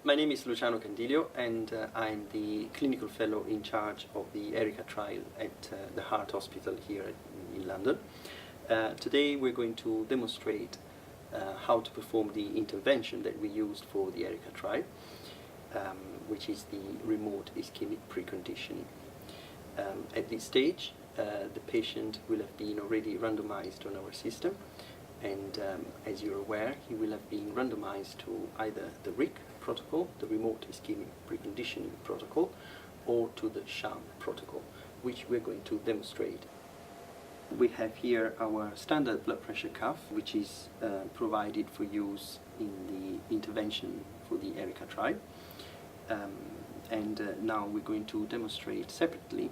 My name is Luciano Candilio, and I'm the clinical fellow in charge of the ERICCA trial at the Heart Hospital here in London. Today we're going to demonstrate how to perform the intervention that we used for the ERICCA trial, which is the remote ischemic preconditioning. At this stage, the patient will have been already randomized on our system, and as you're aware, he will have been randomized to either the ERICCA protocol, the remote ischemic preconditioning protocol, or to the sham protocol, which we're going to demonstrate. We have here our standard blood pressure cuff, which is provided for use in the intervention for the ERICCA trial. Now we're going to demonstrate separately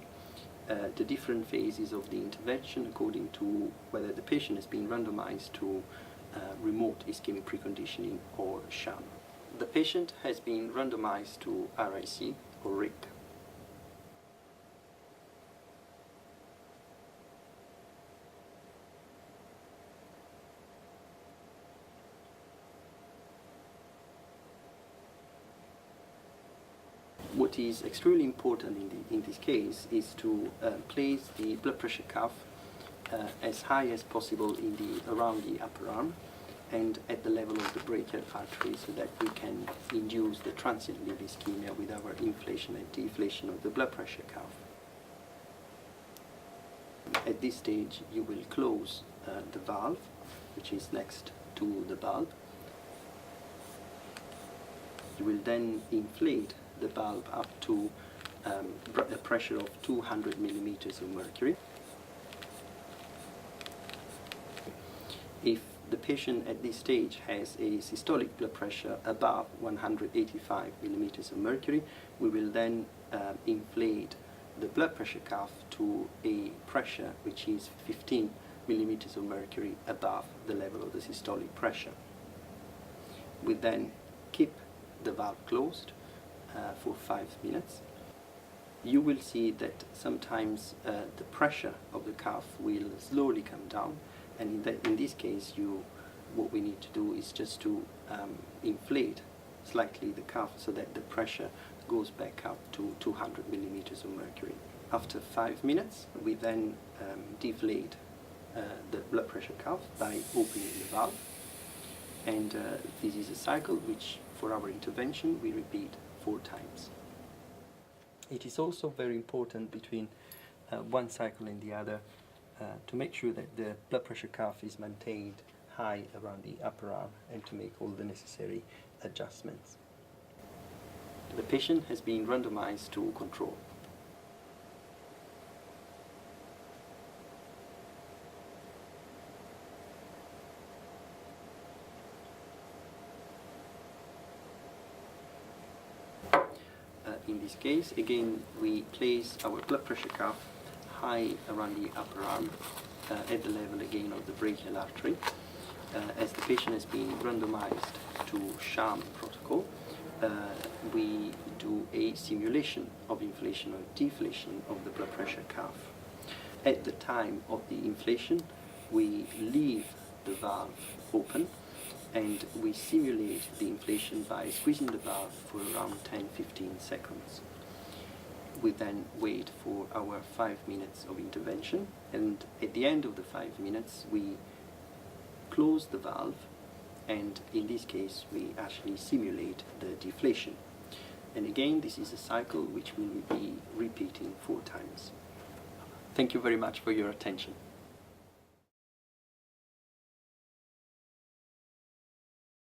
the different phases of the intervention according to whether the patient has been randomized to remote ischemic preconditioning or sham. The patient has been randomized to RIC or ERICCA. What is extremely important in this case is to place the blood pressure cuff as high as possible around the upper arm and at the level of the brachial artery, so that we can induce the transient lead ischemia with our inflation and deflation of the blood pressure cuff. At this stage you will close the valve, which is next to the bulb. You will then inflate the bulb up to a pressure of 200 millimeters of mercury. If the patient at this stage has a systolic blood pressure above 185 millimeters of mercury, we will then inflate the blood pressure cuff to a pressure which is 15 millimeters of mercury above the level of the systolic pressure. We then keep the valve closed for 5 minutes. You will see that sometimes the pressure of the cuff will slowly come down, and in this case what we need to do is just to inflate slightly the cuff so that the pressure goes back up to 200 millimeters of mercury. After 5 minutes we then deflate the blood pressure cuff by opening the valve, and this is a cycle which for our intervention we repeat 4 times. It is also very important between one cycle and the other to make sure that the blood pressure cuff is maintained high around the upper arm and to make all the necessary adjustments. The patient has been randomized to control. In this case, again, we place our blood pressure cuff high around the upper arm at the level again of the brachial artery. As the patient has been randomized to sham protocol, we do a simulation of inflation or deflation of the blood pressure cuff. At the time of the inflation, we leave the valve open and we simulate the inflation by squeezing the valve for around 10-15 seconds. We then wait for our 5 minutes of intervention, and at the end of the 5 minutes we close the valve, and in this case we actually simulate the deflation. And again, this is a cycle which we will be repeating 4 times. Thank you very much for your attention.